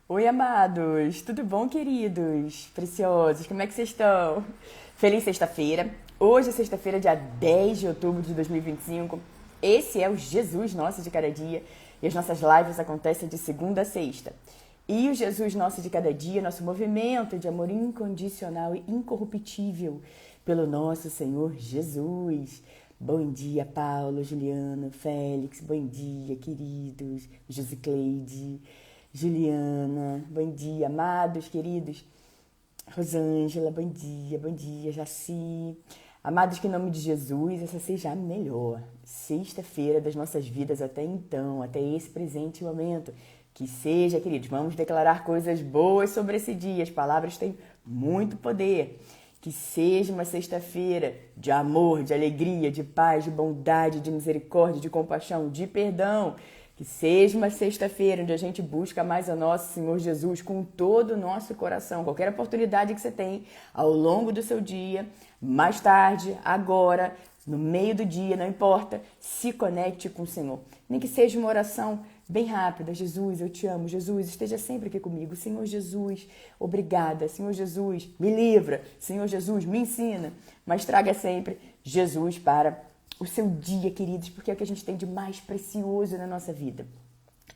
Oi, amados! Tudo bom, queridos? Preciosos, como é que vocês estão? Feliz sexta-feira! Hoje é sexta-feira, dia 10 de outubro de 2025. Esse é o Jesus Nosso de Cada Dia e as nossas lives acontecem de segunda a sexta. E o Jesus Nosso de Cada Dia, nosso movimento de amor incondicional e incorruptível pelo nosso Senhor Jesus. Bom dia, Paulo, Juliano, Félix, bom dia, queridos, Josicleide, Juliana, bom dia, amados, queridos, Rosângela, bom dia, Jaci. Amados, que em nome de Jesus, essa seja a melhor sexta-feira das nossas vidas até então, até esse presente momento. Que seja, queridos, vamos declarar coisas boas sobre esse dia. As palavras têm muito poder. Que seja uma sexta-feira de amor, de alegria, de paz, de bondade, de misericórdia, de compaixão, de perdão. Que seja uma sexta-feira onde a gente busca mais a nosso Senhor Jesus com todo o nosso coração. Qualquer oportunidade que você tem ao longo do seu dia, mais tarde, agora, no meio do dia, não importa, se conecte com o Senhor. Nem que seja uma oração bem rápida. Jesus, eu te amo. Jesus, esteja sempre aqui comigo. Senhor Jesus, obrigada. Senhor Jesus, me livra. Senhor Jesus, me ensina. Mas traga sempre Jesus para o seu dia, queridos, porque é o que a gente tem de mais precioso na nossa vida.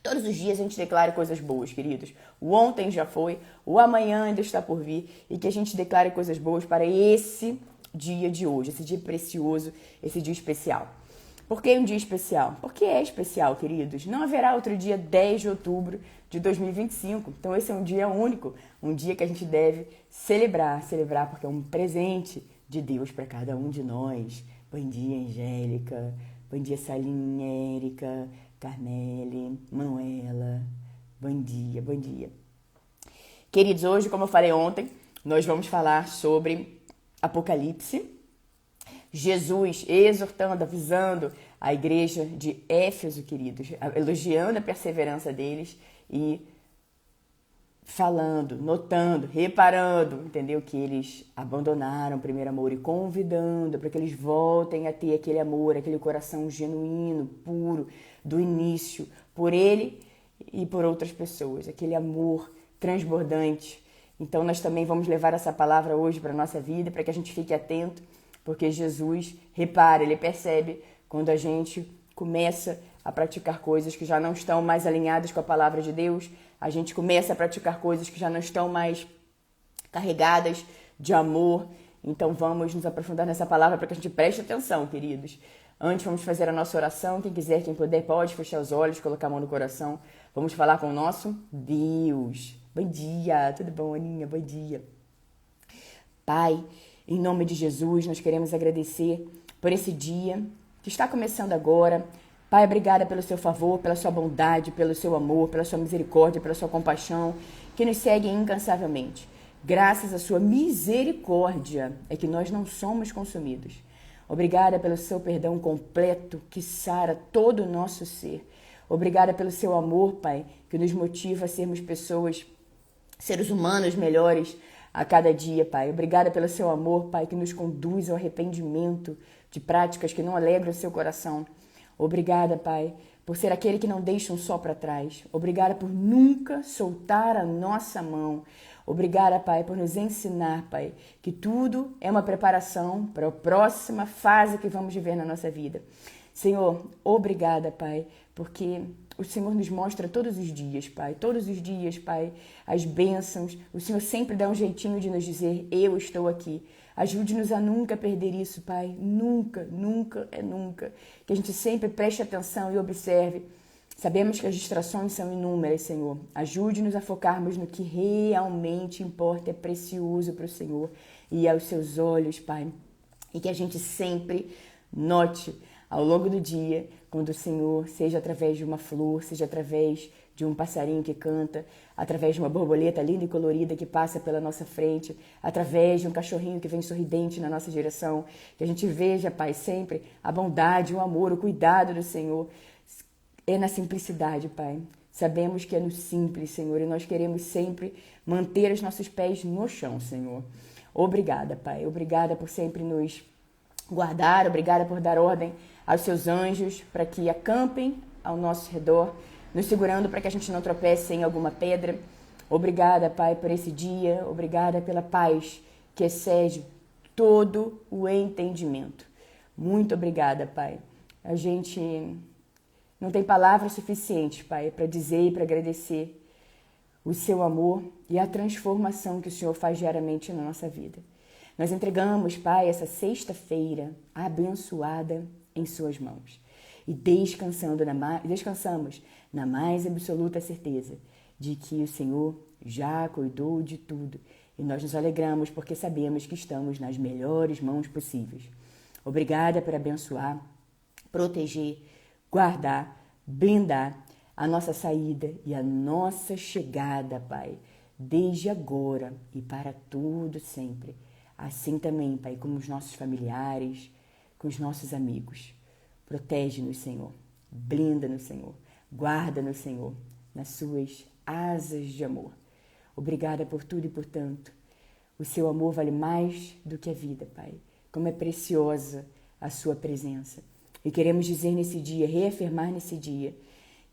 Todos os dias a gente declara coisas boas, queridos. O ontem já foi, o amanhã ainda está por vir, e que a gente declare coisas boas para esse dia de hoje, esse dia precioso, esse dia especial. Por que um dia especial? Porque é especial, queridos. Não haverá outro dia 10 de outubro de 2025. Então esse é um dia único, um dia que a gente deve celebrar porque é um presente de Deus para cada um de nós. Bom dia, Angélica. Bom dia, Salinha, Érica, Carmele, Manuela. Bom dia, bom dia. Queridos, hoje, como eu falei ontem, nós vamos falar sobre Apocalipse. Jesus exortando, avisando a igreja de Éfeso, queridos, elogiando a perseverança deles e falando, notando, reparando, entendeu? Que eles abandonaram o primeiro amor e convidando para que eles voltem a ter aquele amor, aquele coração genuíno, puro, do início, por ele e por outras pessoas, aquele amor transbordante. Então nós também vamos levar essa palavra hoje para a nossa vida, para que a gente fique atento, porque Jesus repara, ele percebe quando a gente começa a praticar coisas que já não estão mais alinhadas com a palavra de Deus, a gente começa a praticar coisas que já não estão mais carregadas de amor. Então vamos nos aprofundar nessa palavra para que a gente preste atenção, queridos. Antes vamos fazer a nossa oração. Quem quiser, quem puder, pode fechar os olhos, colocar a mão no coração. Vamos falar com o nosso Deus. Bom dia, tudo bom, Aninha? Bom dia. Pai, em nome de Jesus, nós queremos agradecer por esse dia que está começando agora. Pai, obrigada pelo seu favor, pela sua bondade, pelo seu amor, pela sua misericórdia, pela sua compaixão, que nos segue incansavelmente. Graças à sua misericórdia é que nós não somos consumidos. Obrigada pelo seu perdão completo que sara todo o nosso ser. Obrigada pelo seu amor, Pai, que nos motiva a sermos pessoas, seres humanos melhores a cada dia, Pai. Obrigada pelo seu amor, Pai, que nos conduz ao arrependimento de práticas que não alegram o seu coração. Obrigada, Pai, por ser aquele que não deixa um só para trás. Obrigada por nunca soltar a nossa mão. Obrigada, Pai, por nos ensinar, Pai, que tudo é uma preparação para a próxima fase que vamos viver na nossa vida. Senhor, obrigada, Pai, porque o Senhor nos mostra todos os dias, Pai, as bênçãos. O Senhor sempre dá um jeitinho de nos dizer, eu estou aqui. Ajude-nos a nunca perder isso, Pai. Nunca, nunca é nunca. Que a gente sempre preste atenção e observe. Sabemos que as distrações são inúmeras, Senhor. Ajude-nos a focarmos no que realmente importa, é precioso para o Senhor e aos seus olhos, Pai. E que a gente sempre note ao longo do dia, quando o Senhor, seja através de uma flor, seja através de um passarinho que canta, através de uma borboleta linda e colorida que passa pela nossa frente, através de um cachorrinho que vem sorridente na nossa direção, que a gente veja, Pai, sempre a bondade, o amor, o cuidado do Senhor. É na simplicidade, Pai. Sabemos que é no simples, Senhor, e nós queremos sempre manter os nossos pés no chão, Senhor. Obrigada, Pai. Obrigada por sempre nos guardar, obrigada por dar ordem aos seus anjos para que acampem ao nosso redor, nos segurando para que a gente não tropece em alguma pedra. Obrigada, Pai, por esse dia. Obrigada pela paz que excede todo o entendimento. Muito obrigada, Pai. A gente não tem palavras suficientes, Pai, para dizer e para agradecer o seu amor e a transformação que o Senhor faz diariamente na nossa vida. Nós entregamos, Pai, essa sexta-feira abençoada em suas mãos. E descansamos na mais absoluta certeza de que o Senhor já cuidou de tudo. E nós nos alegramos porque sabemos que estamos nas melhores mãos possíveis. Obrigada por abençoar, proteger, guardar, blindar a nossa saída e a nossa chegada, Pai, desde agora e para tudo sempre. Assim também, Pai, com os nossos familiares, com os nossos amigos. Protege-nos, Senhor. Blinda-nos, Senhor. Guarda-nos, Senhor, nas suas asas de amor. Obrigada por tudo e por tanto. O seu amor vale mais do que a vida, Pai. Como é preciosa a sua presença. E queremos dizer nesse dia, reafirmar nesse dia,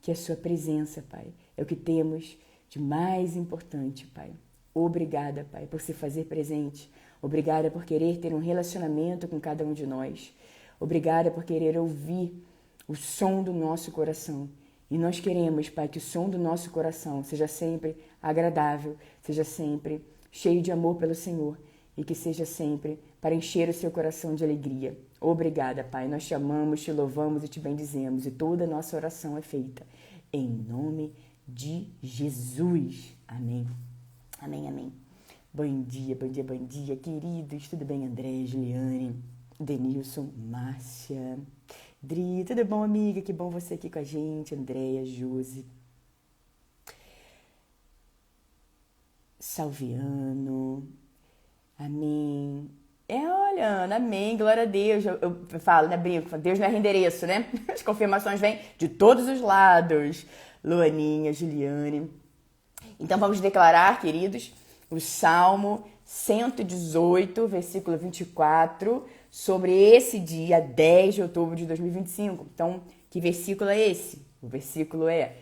que a sua presença, Pai, é o que temos de mais importante, Pai. Obrigada, Pai, por se fazer presente. Obrigada por querer ter um relacionamento com cada um de nós. Obrigada por querer ouvir o som do nosso coração. E nós queremos, Pai, que o som do nosso coração seja sempre agradável, seja sempre cheio de amor pelo Senhor e que seja sempre para encher o seu coração de alegria. Obrigada, Pai. Nós te amamos, te louvamos e te bendizemos. E toda a nossa oração é feita em nome de Jesus. Amém. Amém, amém. Bom dia, bom dia, bom dia, queridos. Tudo bem, André, Juliane, Denilson, Márcia, Dri, tudo bom, amiga? Que bom você aqui com a gente, Andréia, Josi, Salviano, amém. Olha, Ana, amém, glória a Deus. Eu falo, né, brinco, Deus não é endereço, né? As confirmações vêm de todos os lados. Luaninha, Juliane. Então vamos declarar, queridos, o Salmo 118, versículo 24, sobre esse dia 10 de outubro de 2025. Então, que versículo é esse? O versículo é: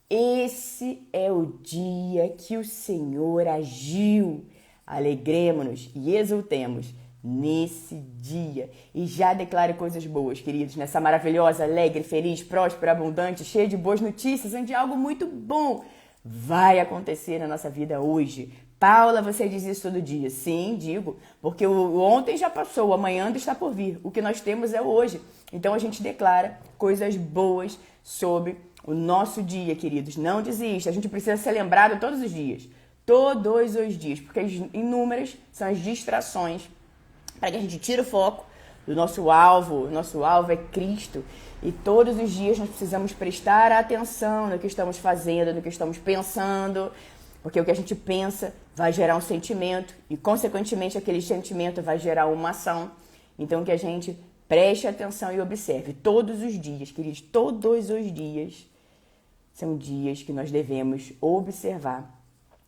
esse é o dia que o Senhor agiu. Alegremo-nos e exultemos nesse dia. E já declare coisas boas, queridos, nessa maravilhosa, alegre, feliz, próspera, abundante, cheia de boas notícias, onde algo muito bom vai acontecer na nossa vida hoje. Paula, você diz isso todo dia? Sim, digo, porque o ontem já passou, o amanhã ainda está por vir. O que nós temos é hoje. Então a gente declara coisas boas sobre o nosso dia, queridos. Não desista, a gente precisa ser lembrado todos os dias. Todos os dias, porque as inúmeras são as distrações para que a gente tire o foco do nosso alvo. O nosso alvo é Cristo. E todos os dias nós precisamos prestar atenção no que estamos fazendo, no que estamos pensando, porque o que a gente pensa vai gerar um sentimento e, consequentemente, aquele sentimento vai gerar uma ação. Então, que a gente preste atenção e observe todos os dias, queridos, todos os dias são dias que nós devemos observar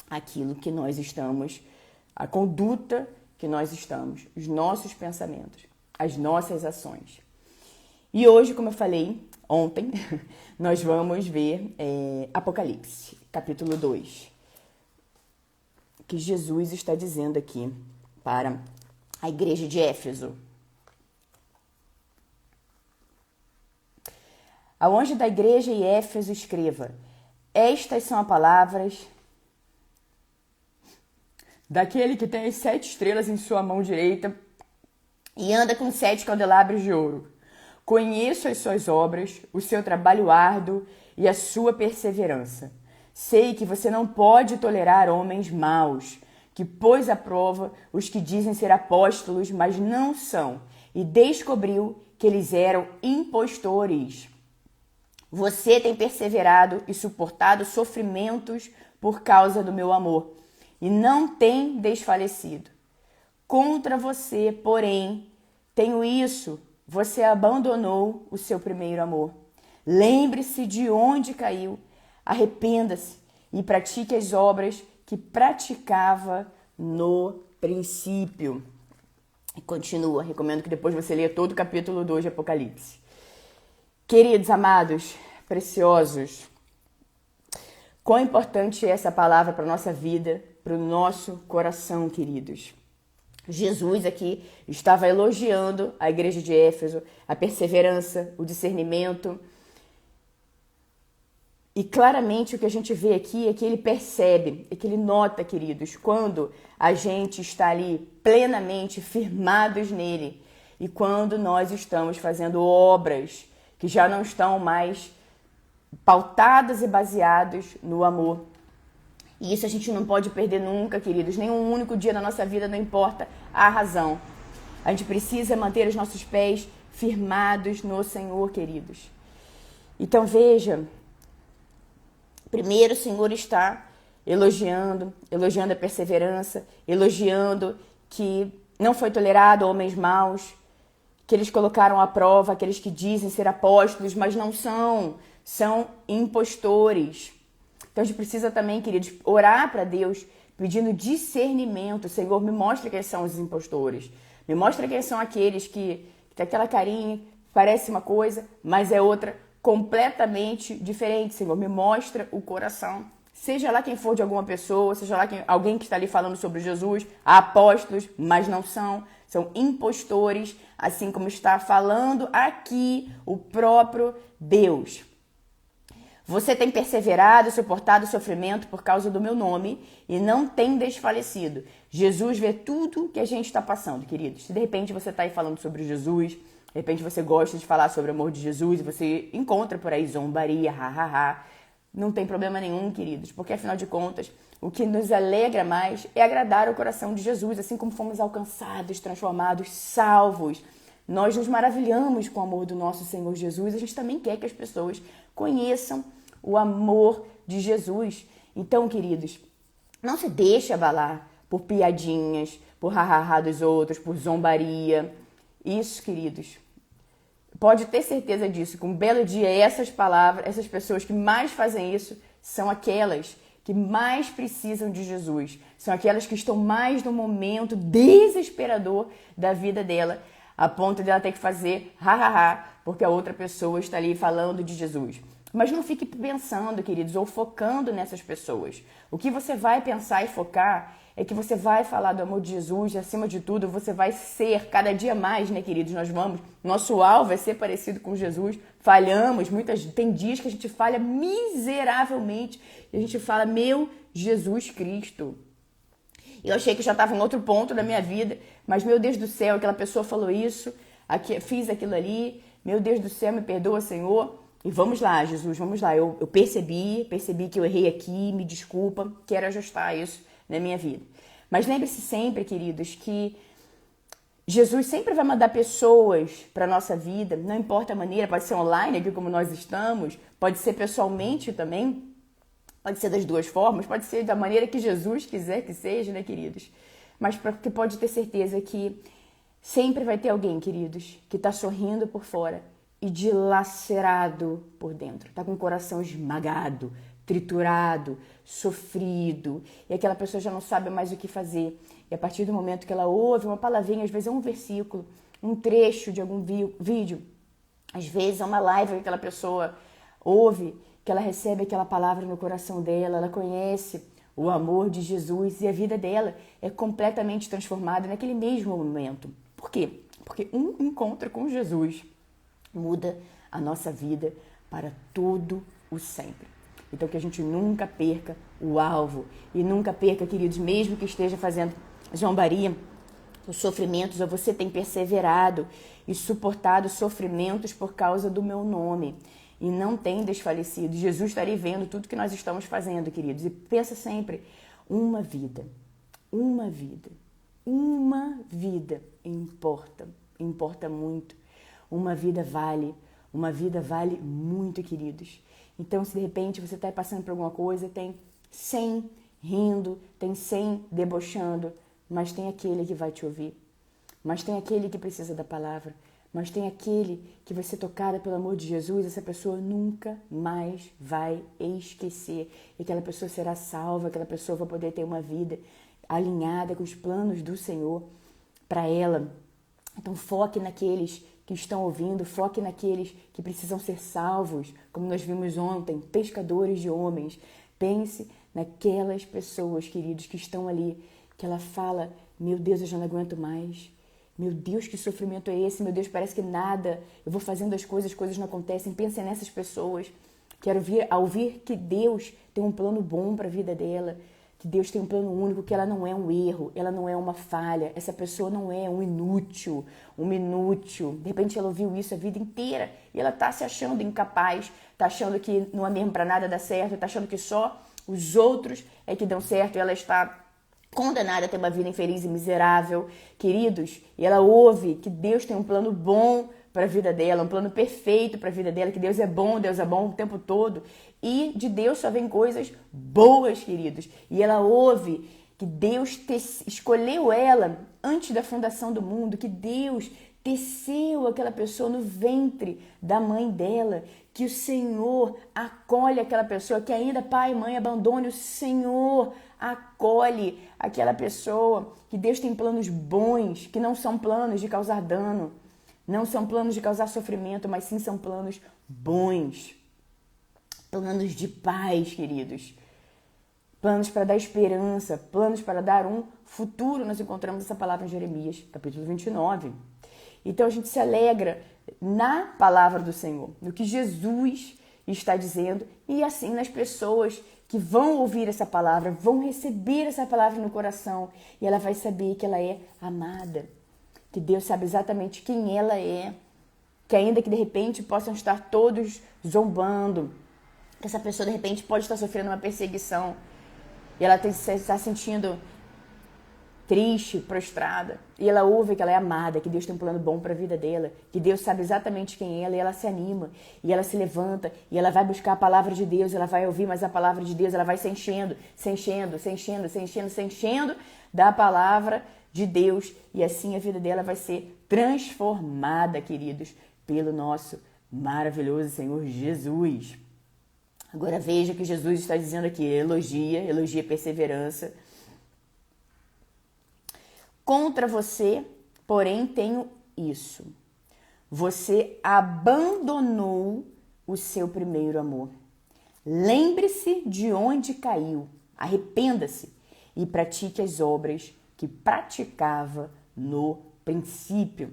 aquilo que nós estamos, a conduta que nós estamos, os nossos pensamentos, as nossas ações. E hoje, como eu falei ontem, nós vamos ver Apocalipse, capítulo 2. Que Jesus está dizendo aqui para a igreja de Éfeso. Ao anjo da igreja em Éfeso escreva: estas são as palavras daquele que tem as 7 estrelas em sua mão direita e anda com 7 candelabros de ouro. Conheço as suas obras, o seu trabalho árduo e a sua perseverança. Sei que você não pode tolerar homens maus, que pôs à prova os que dizem ser apóstolos, mas não são, e descobriu que eles eram impostores. Você tem perseverado e suportado sofrimentos por causa do meu amor, e não tem desfalecido. Contra você, porém, tenho isso: você abandonou o seu primeiro amor. Lembre-se de onde caiu, arrependa-se e pratique as obras que praticava no princípio. E continua, recomendo que depois você leia todo o capítulo 2 de Apocalipse. Queridos, amados, preciosos, Quão importante é essa palavra para a nossa vida, para o nosso coração, queridos. Jesus aqui estava elogiando a igreja de Éfeso, a perseverança, o discernimento. E claramente o que a gente vê aqui é que ele percebe, é que ele nota, queridos, quando a gente está ali plenamente firmados nele e quando nós estamos fazendo obras que já não estão mais pautadas e baseadas no amor. E isso a gente não pode perder nunca, queridos. Nenhum único dia da nossa vida, não importa a razão. A gente precisa manter os nossos pés firmados no Senhor, queridos. Então veja, primeiro o Senhor está elogiando a perseverança, elogiando que não foi tolerado homens maus, que eles colocaram à prova aqueles que dizem ser apóstolos, mas não são impostores. Então a gente precisa também, queridos, orar para Deus pedindo discernimento. Senhor, me mostra quem são os impostores. Me mostra quem são aqueles que tem aquela carinha, parece uma coisa, mas é outra completamente diferente. Senhor, me mostra o coração. Seja lá quem for de alguma pessoa, seja lá alguém que está ali falando sobre Jesus, há apóstolos, mas não são impostores, assim como está falando aqui o próprio Deus. Você tem perseverado e suportado o sofrimento por causa do meu nome e não tem desfalecido. Jesus vê tudo que a gente está passando, queridos. Se de repente você está aí falando sobre Jesus, de repente você gosta de falar sobre o amor de Jesus e você encontra por aí zombaria, ha. Não tem problema nenhum, queridos, porque afinal de contas, o que nos alegra mais é agradar o coração de Jesus, assim como fomos alcançados, transformados, salvos. Nós nos maravilhamos com o amor do nosso Senhor Jesus. A gente também quer que as pessoas conheçam o amor de Jesus. Então, queridos, não se deixe abalar por piadinhas, por ha dos outros, por zombaria. Isso, queridos, pode ter certeza disso, que um belo dia essas palavras, essas pessoas que mais fazem isso, são aquelas que mais precisam de Jesus. São aquelas que estão mais no momento desesperador da vida dela, a ponto de ela ter que fazer ha, porque a outra pessoa está ali falando de Jesus. Mas não fique pensando, queridos, ou focando nessas pessoas. O que você vai pensar e focar é que você vai falar do amor de Jesus, e acima de tudo, você vai ser cada dia mais, né, queridos? Nosso alvo é ser parecido com Jesus. Falhamos, tem dias que a gente falha miseravelmente e a gente fala, meu Jesus Cristo. Eu achei que já estava em outro ponto da minha vida, mas meu Deus do céu, aquela pessoa falou isso, fiz aquilo ali, meu Deus do céu, me perdoa, Senhor. E vamos lá, Jesus, vamos lá. Eu percebi que eu errei aqui, me desculpa, quero ajustar isso na minha vida. Mas lembre-se sempre, queridos, que Jesus sempre vai mandar pessoas para a nossa vida, não importa a maneira, pode ser online, aqui como nós estamos, pode ser pessoalmente também, pode ser das duas formas, pode ser da maneira que Jesus quiser que seja, né, queridos? Mas porque pode ter certeza que sempre vai ter alguém, queridos, que está sorrindo por fora e dilacerado por dentro, tá com o coração esmagado, triturado, sofrido, e aquela pessoa já não sabe mais o que fazer. E a partir do momento que ela ouve uma palavrinha, às vezes é um versículo, um trecho de algum vídeo, às vezes é uma live que aquela pessoa ouve, que ela recebe aquela palavra no coração dela, ela conhece o amor de Jesus e a vida dela é completamente transformada naquele mesmo momento. Por quê? Porque um encontro com Jesus muda a nossa vida para todo o sempre. Então que a gente nunca perca o alvo e nunca perca, queridos, mesmo que esteja fazendo zombaria, os sofrimentos, ou você tem perseverado e suportado sofrimentos por causa do meu nome e não tem desfalecido. Jesus está ali vendo tudo que nós estamos fazendo, queridos. E pensa sempre, uma vida importa muito. Uma vida vale muito, queridos. Então, se de repente você está passando por alguma coisa, tem 100 rindo, tem 100 debochando, mas tem aquele que vai te ouvir, mas tem aquele que precisa da palavra, mas tem aquele que vai ser tocada pelo amor de Jesus, essa pessoa nunca mais vai esquecer, e aquela pessoa será salva, aquela pessoa vai poder ter uma vida alinhada com os planos do Senhor para ela. Então foque naqueles que estão ouvindo, foque naqueles que precisam ser salvos, como nós vimos ontem, pescadores de homens. Pense naquelas pessoas, queridos, que estão ali, que ela fala, meu Deus, eu já não aguento mais. Meu Deus, que sofrimento é esse? Meu Deus, parece que nada. Eu vou fazendo as coisas não acontecem. Pensem nessas pessoas. Quero ouvir que Deus tem um plano bom para a vida dela, que Deus tem um plano único, que ela não é um erro, ela não é uma falha, essa pessoa não é um inútil, De repente ela ouviu isso a vida inteira e ela tá se achando incapaz, tá achando que não é mesmo para nada dar certo, tá achando que só os outros é que dão certo e ela está condenada a ter uma vida infeliz e miserável, queridos. E ela ouve que Deus tem um plano bom para a vida dela, um plano perfeito para a vida dela, que Deus é bom o tempo todo. E de Deus só vem coisas boas, queridos. E ela ouve que Deus escolheu ela antes da fundação do mundo, que Deus teceu aquela pessoa no ventre da mãe dela, que o Senhor acolhe aquela pessoa, que ainda pai e mãe abandone, o Senhor acolhe aquela pessoa, que Deus tem planos bons, que não são planos de causar dano, não são planos de causar sofrimento, mas sim são planos bons, planos de paz, queridos, planos para dar esperança, planos para dar um futuro. Nós encontramos essa palavra em Jeremias, capítulo 29. Então a gente se alegra na palavra do Senhor, no que Jesus está dizendo, e assim nas pessoas que vão ouvir essa palavra, vão receber essa palavra no coração, e ela vai saber que ela é amada, que Deus sabe exatamente quem ela é, que ainda que de repente possam estar todos zombando, que essa pessoa de repente pode estar sofrendo uma perseguição, e ela está sentindo triste, prostrada, e ela ouve que ela é amada, que Deus tem um plano bom para a vida dela, que Deus sabe exatamente quem é ela, e ela se anima, e ela se levanta, e ela vai buscar a palavra de Deus, ela vai ouvir mais a palavra de Deus, ela vai se enchendo da palavra de Deus, e assim a vida dela vai ser transformada, queridos, pelo nosso maravilhoso Senhor Jesus. Agora veja que Jesus está dizendo aqui, elogia perseverança. Contra você, porém, tenho isso. Você abandonou o seu primeiro amor. Lembre-se de onde caiu, arrependa-se e pratique as obras que praticava no princípio.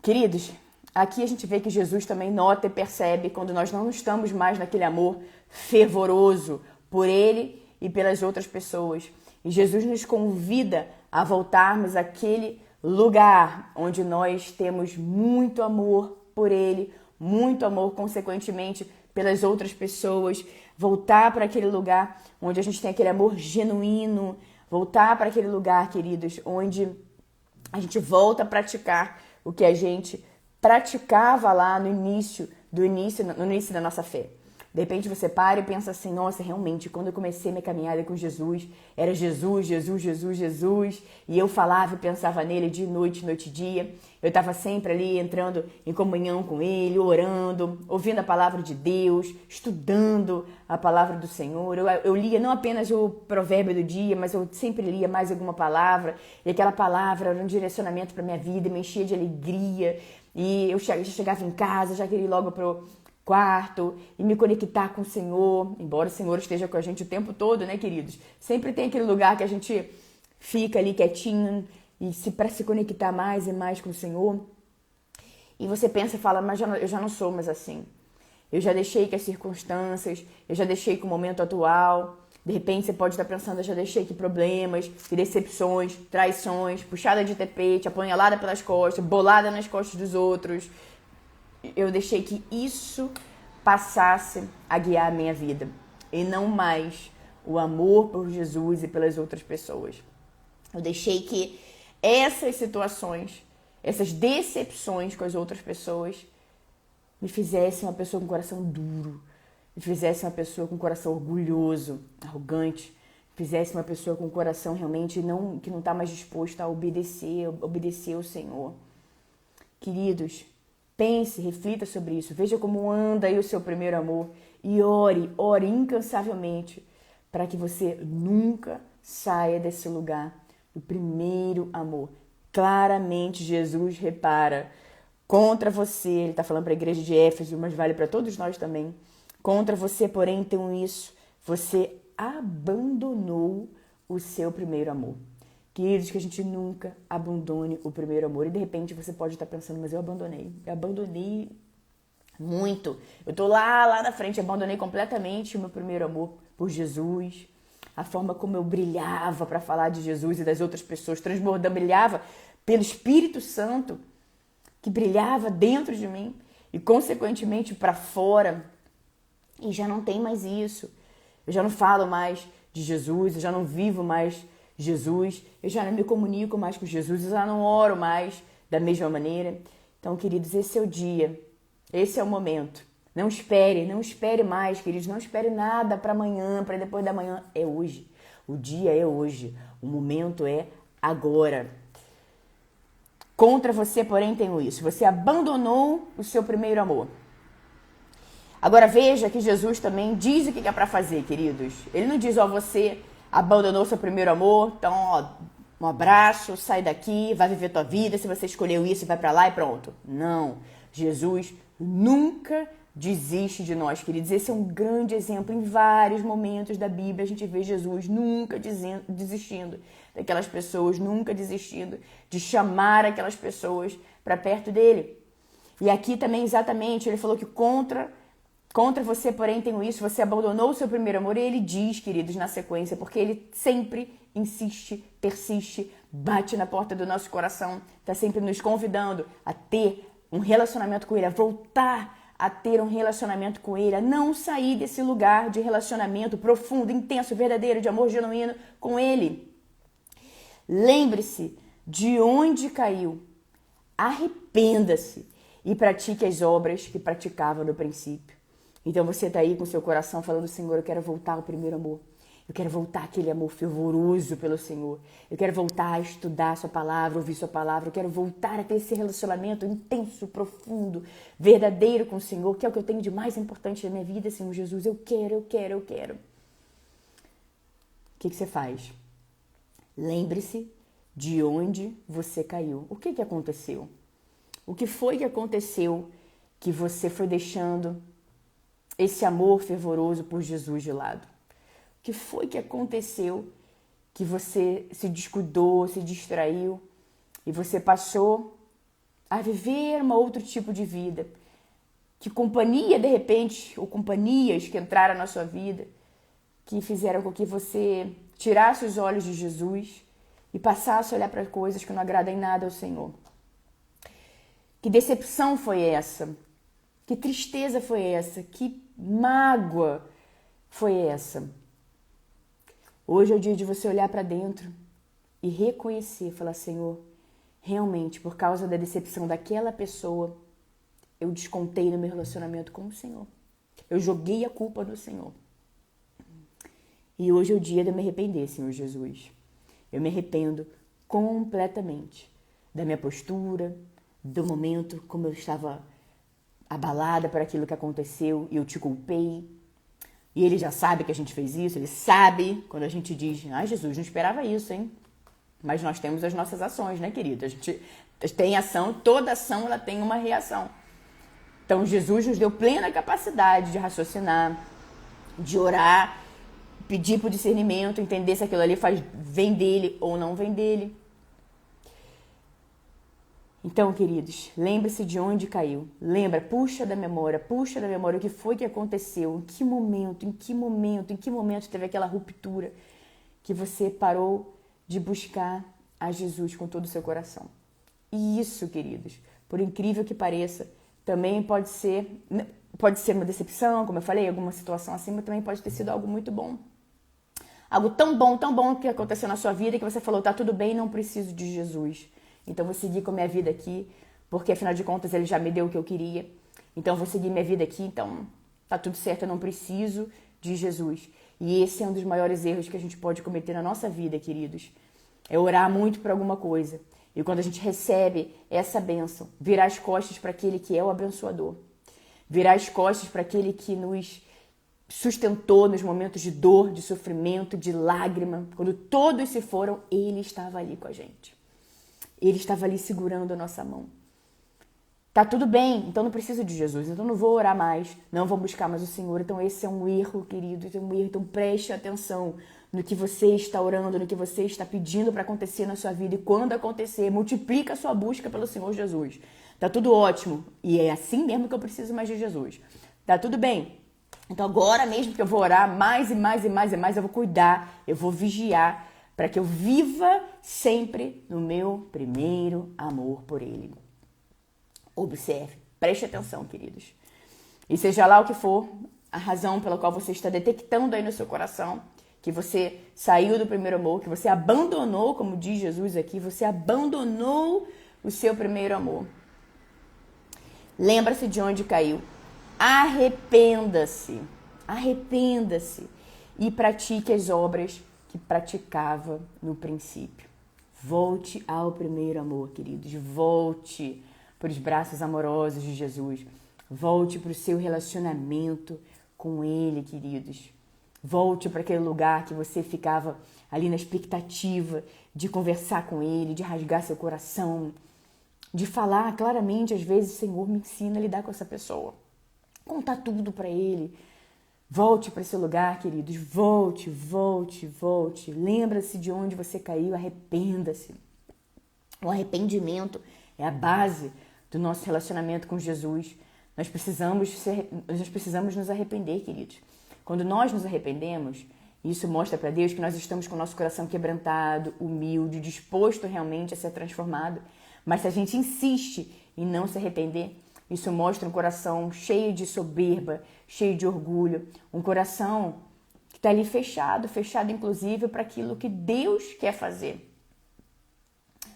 Queridos, aqui a gente vê que Jesus também nota e percebe quando nós não estamos mais naquele amor fervoroso por Ele e pelas outras pessoas. E Jesus nos convida a voltarmos àquele lugar onde nós temos muito amor por Ele, muito amor, consequentemente, pelas outras pessoas. Voltar para aquele lugar onde a gente tem aquele amor genuíno. Voltar para aquele lugar, queridos, onde a gente volta a praticar o que a gente praticava lá no início da nossa fé. De repente você para e pensa assim, nossa, realmente, quando eu comecei minha caminhada com Jesus, era Jesus, e eu falava e pensava nele de noite e dia. Eu estava sempre ali entrando em comunhão com ele, orando, ouvindo a palavra de Deus, estudando a palavra do Senhor. Eu lia não apenas o provérbio do dia, mas eu sempre lia mais alguma palavra, e aquela palavra era um direcionamento para minha vida, me enchia de alegria, e eu já chegava em casa, já queria ir logo pro quarto e me conectar com o Senhor, embora o Senhor esteja com a gente o tempo todo, né, queridos? Sempre tem aquele lugar que a gente fica ali quietinho e para se conectar mais e mais com o Senhor. E você pensa e fala, mas eu já não sou mais assim. Eu já deixei que as circunstâncias, eu já deixei que o momento atual, de repente você pode estar pensando, eu já deixei que problemas, que decepções, traições, puxada de tapete, apunhalada pelas costas, bolada nas costas dos outros. Eu deixei que isso passasse a guiar a minha vida e não mais o amor por Jesus e pelas outras pessoas. Eu deixei que essas situações, essas decepções com as outras pessoas me fizessem uma pessoa com coração duro, me fizessem uma pessoa com coração orgulhoso, arrogante, me fizesse uma pessoa com coração realmente que não está mais disposta a obedecer ao Senhor. Queridos, pense, reflita sobre isso, veja como anda aí o seu primeiro amor e ore incansavelmente para que você nunca saia desse lugar do primeiro amor. Claramente Jesus repara contra você, ele está falando para a igreja de Éfeso, mas vale para todos nós também. Contra você, porém, tenho isso. Você abandonou o seu primeiro amor. Queridos, que a gente nunca abandone o primeiro amor. E de repente você pode estar pensando, mas eu abandonei. Eu abandonei muito. Eu tô lá na frente, abandonei completamente o meu primeiro amor por Jesus. A forma como eu brilhava para falar de Jesus e das outras pessoas, transbordando, brilhava pelo Espírito Santo, que brilhava dentro de mim e, consequentemente, para fora. E já não tem mais isso. Eu já não falo mais de Jesus, eu já não vivo mais Jesus, eu já não me comunico mais com Jesus, eu já não oro mais da mesma maneira. Então, queridos, esse é o dia, esse é o momento. Não espere mais, queridos, não espere nada para amanhã, para depois da manhã. É hoje. O dia é hoje. O momento é agora. Contra você, porém, tenho isso. Você abandonou o seu primeiro amor. Agora veja que Jesus também diz o que é para fazer, queridos. Ele não diz, você abandonou seu primeiro amor, então, um abraço, sai daqui, vai viver tua vida, se você escolheu isso, vai para lá e pronto. Não. Jesus nunca desiste de nós, queridos. Esse é um grande exemplo. Em vários momentos da Bíblia a gente vê Jesus nunca desistindo daquelas pessoas, nunca desistindo de chamar aquelas pessoas para perto dele. E aqui também exatamente, ele falou que contra você, porém, tenho isso, você abandonou o seu primeiro amor. E ele diz, queridos, na sequência, porque ele sempre insiste, persiste, bate na porta do nosso coração, está sempre nos convidando a ter um relacionamento com ele, a voltar a ter um relacionamento com ele, a não sair desse lugar de relacionamento profundo, intenso, verdadeiro, de amor genuíno com ele. Lembre-se de onde caiu, arrependa-se e pratique as obras que praticava no princípio. Então você está aí com seu coração falando, Senhor, eu quero voltar ao primeiro amor. Eu quero voltar àquele amor fervoroso pelo Senhor. Eu quero voltar a estudar sua palavra, ouvir sua palavra. Eu quero voltar a ter esse relacionamento intenso, profundo, verdadeiro com o Senhor, que é o que eu tenho de mais importante na minha vida, Senhor Jesus. Eu quero. O que você faz? Lembre-se de onde você caiu. O que aconteceu? O que foi que aconteceu que você foi deixando esse amor fervoroso por Jesus de lado? O que foi que aconteceu que você se descuidou, se distraiu e você passou a viver um outro tipo de vida? Que companhia, de repente, ou companhias que entraram na sua vida, que fizeram com que você tirasse os olhos de Jesus e passasse a olhar para coisas que não agradam em nada ao Senhor? Que decepção foi essa? Que tristeza foi essa? Que mágoa foi essa? Hoje é o dia de você olhar para dentro e reconhecer, falar, Senhor, realmente, por causa da decepção daquela pessoa, eu descontei no meu relacionamento com o Senhor. Eu joguei a culpa no Senhor. E hoje é o dia de eu me arrepender, Senhor Jesus. Eu me arrependo completamente da minha postura, do momento como eu estava abalada por aquilo que aconteceu e eu te culpei. E ele já sabe que a gente fez isso, ele sabe quando a gente diz, Jesus, não esperava isso, hein? Mas nós temos as nossas ações, né, querido? A gente tem ação, toda ação ela tem uma reação. Então Jesus nos deu plena capacidade de raciocinar, de orar, pedir por discernimento, entender se aquilo ali vem dele ou não vem dele. Então, queridos, lembre-se de onde caiu. Lembra, puxa da memória o que foi que aconteceu, em que momento teve aquela ruptura que você parou de buscar a Jesus com todo o seu coração. E isso, queridos, por incrível que pareça, também pode ser uma decepção, como eu falei, alguma situação assim, mas também pode ter sido algo muito bom. Algo tão bom que aconteceu na sua vida que você falou, tá tudo bem, não preciso de Jesus. Então, vou seguir com a minha vida aqui, porque, afinal de contas, ele já me deu o que eu queria. Então, vou seguir minha vida aqui, então, tá tudo certo, eu não preciso de Jesus. E esse é um dos maiores erros que a gente pode cometer na nossa vida, queridos. É orar muito por alguma coisa. E quando a gente recebe essa bênção, virar as costas para aquele que é o abençoador. Virar as costas para aquele que nos sustentou nos momentos de dor, de sofrimento, de lágrima. Quando todos se foram, ele estava ali com a gente. Ele estava ali segurando a nossa mão. Tá tudo bem, então não preciso de Jesus, então não vou orar mais, não vou buscar mais o Senhor. Então esse é um erro, querido, esse é um erro. Então preste atenção no que você está orando, no que você está pedindo para acontecer na sua vida. E quando acontecer, multiplica a sua busca pelo Senhor Jesus. Tá tudo ótimo, e é assim mesmo que eu preciso mais de Jesus. Tá tudo bem? Então agora mesmo que eu vou orar mais e mais e mais e mais, eu vou cuidar, eu vou vigiar para que eu viva sempre no meu primeiro amor por Ele. Observe, preste atenção, queridos. E seja lá o que for, a razão pela qual você está detectando aí no seu coração, que você saiu do primeiro amor, que você abandonou, como diz Jesus aqui, você abandonou o seu primeiro amor. Lembra-se de onde caiu. Arrependa-se e pratique as obras que praticava no princípio. Volte ao primeiro amor, queridos. Volte para os braços amorosos de Jesus. Volte para o seu relacionamento com Ele, queridos. Volte para aquele lugar que você ficava ali na expectativa de conversar com Ele, de rasgar seu coração, de falar claramente, às vezes, Senhor, me ensina a lidar com essa pessoa. Contar tudo para Ele. Volte para esse lugar, queridos. Volte. Lembra-se de onde você caiu, arrependa-se. O arrependimento é a base do nosso relacionamento com Jesus. Nós precisamos nos arrepender, queridos. Quando nós nos arrependemos, isso mostra para Deus que nós estamos com o nosso coração quebrantado, humilde, disposto realmente a ser transformado. Mas se a gente insiste em não se arrepender, isso mostra um coração cheio de soberba, cheio de orgulho, um coração que está ali fechado inclusive para aquilo que Deus quer fazer.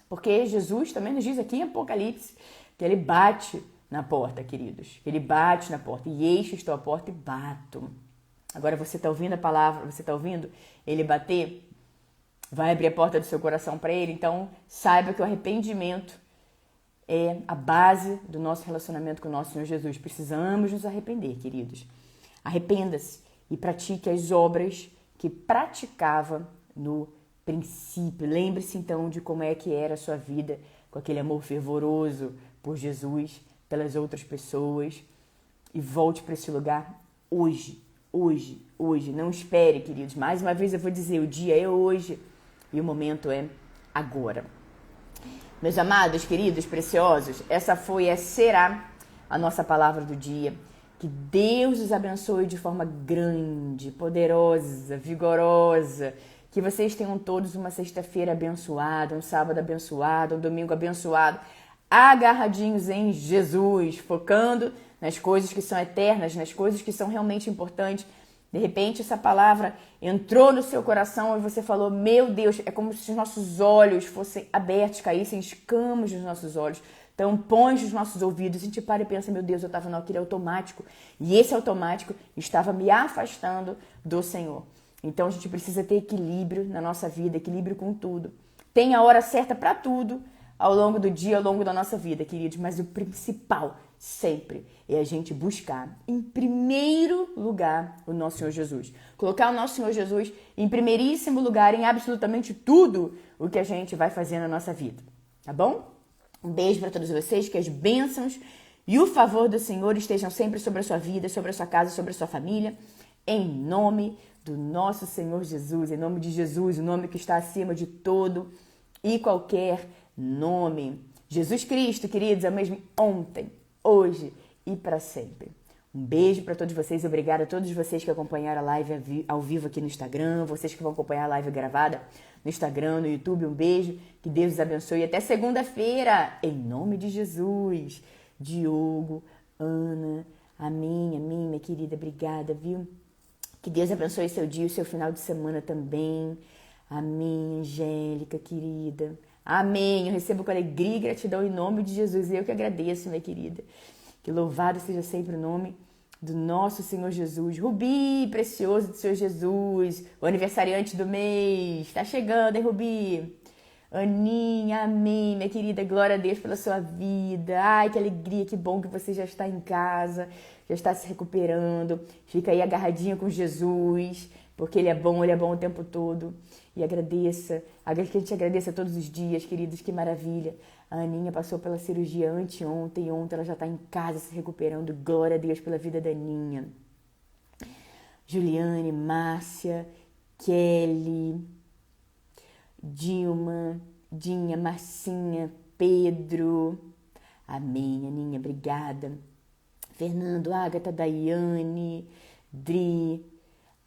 Porque Jesus também nos diz aqui em Apocalipse que Ele bate na porta, queridos. Ele bate na porta. E eis que estou à porta e bato. Agora você está ouvindo a palavra, você está ouvindo Ele bater? Vai abrir a porta do seu coração para Ele? Então saiba que o arrependimento é a base do nosso relacionamento com o nosso Senhor Jesus. Precisamos nos arrepender, queridos. Arrependa-se e pratique as obras que praticava no princípio. Lembre-se então de como é que era a sua vida com aquele amor fervoroso por Jesus, pelas outras pessoas, e volte para esse lugar hoje. Não espere, queridos. Mais uma vez eu vou dizer, o dia é hoje e o momento é agora. Meus amados, queridos, preciosos, essa será a nossa palavra do dia. Que Deus os abençoe de forma grande, poderosa, vigorosa. Que vocês tenham todos uma sexta-feira abençoada, um sábado abençoado, um domingo abençoado, agarradinhos em Jesus, focando nas coisas que são eternas, nas coisas que são realmente importantes. De repente, essa palavra entrou no seu coração e você falou, meu Deus, é como se os nossos olhos fossem abertos, caíssem escamas nos nossos olhos, tampões nos nossos ouvidos. A gente para e pensa, meu Deus, eu estava naquele automático. E esse automático estava me afastando do Senhor. Então, a gente precisa ter equilíbrio na nossa vida, equilíbrio com tudo. Tem a hora certa para tudo ao longo do dia, ao longo da nossa vida, queridos. Mas o principal sempre é a gente buscar, em primeiro lugar, o nosso Senhor Jesus. Colocar o nosso Senhor Jesus em primeiríssimo lugar em absolutamente tudo o que a gente vai fazer na nossa vida. Tá bom? Um beijo para todos vocês, que as bênçãos e o favor do Senhor estejam sempre sobre a sua vida, sobre a sua casa, sobre a sua família. Em nome do nosso Senhor Jesus, em nome de Jesus, o nome que está acima de todo e qualquer nome. Jesus Cristo, queridos, é o mesmo ontem, hoje e para sempre. Um beijo para todos vocês, obrigada a todos vocês que acompanharam a live ao vivo aqui no Instagram, vocês que vão acompanhar a live gravada no Instagram, no YouTube, um beijo, que Deus os abençoe e até segunda-feira, em nome de Jesus. Diogo, Ana, amém, minha querida, obrigada, viu? Que Deus abençoe seu dia e seu final de semana também. Amém, Angélica, querida. Amém. Eu recebo com alegria e gratidão em nome de Jesus. Eu que agradeço, minha querida. Que louvado seja sempre o nome do nosso Senhor Jesus. Rubi, precioso do Senhor Jesus. O aniversariante do mês. Tá chegando, hein, Rubi? Aninha, amém, minha querida. Glória a Deus pela sua vida. Ai, que alegria, que bom que você já está em casa, já está se recuperando. Fica aí agarradinha com Jesus, porque Ele é bom o tempo todo. E agradeça, que a gente agradeça todos os dias, queridos, que maravilha. A Aninha passou pela cirurgia anteontem, ontem ela já está em casa se recuperando. Glória a Deus pela vida da Aninha. Juliane, Márcia, Kelly, Dilma, Dinha, Marcinha, Pedro. Amém, Aninha, obrigada. Fernando, Ágata, Daiane, Dri.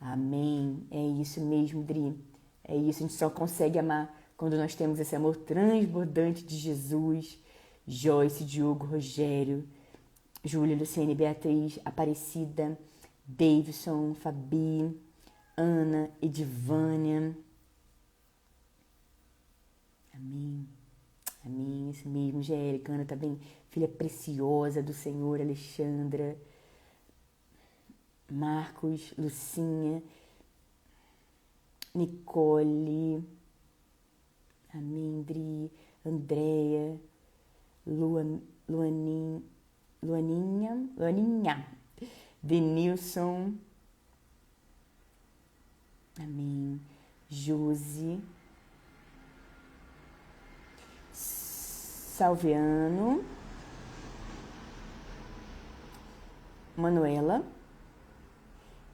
Amém. É isso mesmo, Dri. É isso, a gente só consegue amar quando nós temos esse amor transbordante de Jesus. Joyce, Diogo, Rogério, Júlia, Luciene, Beatriz, Aparecida, Davidson, Fabi, Ana, Edivânia. Amém. Amém, isso mesmo, Angélica, Ana também, filha preciosa do Senhor, Alexandra, Marcos, Lucinha, Nicole, amém, Dri, Andréia, Luaninha, Denilson, amém, Josi, Salviano, Manuela,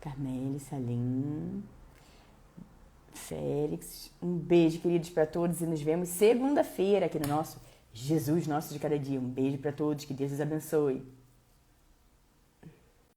Carmele, Salim, Félix. Um beijo, queridos, para todos e nos vemos segunda-feira aqui no nosso Jesus Nosso de Cada Dia. Um beijo para todos, que Deus os abençoe.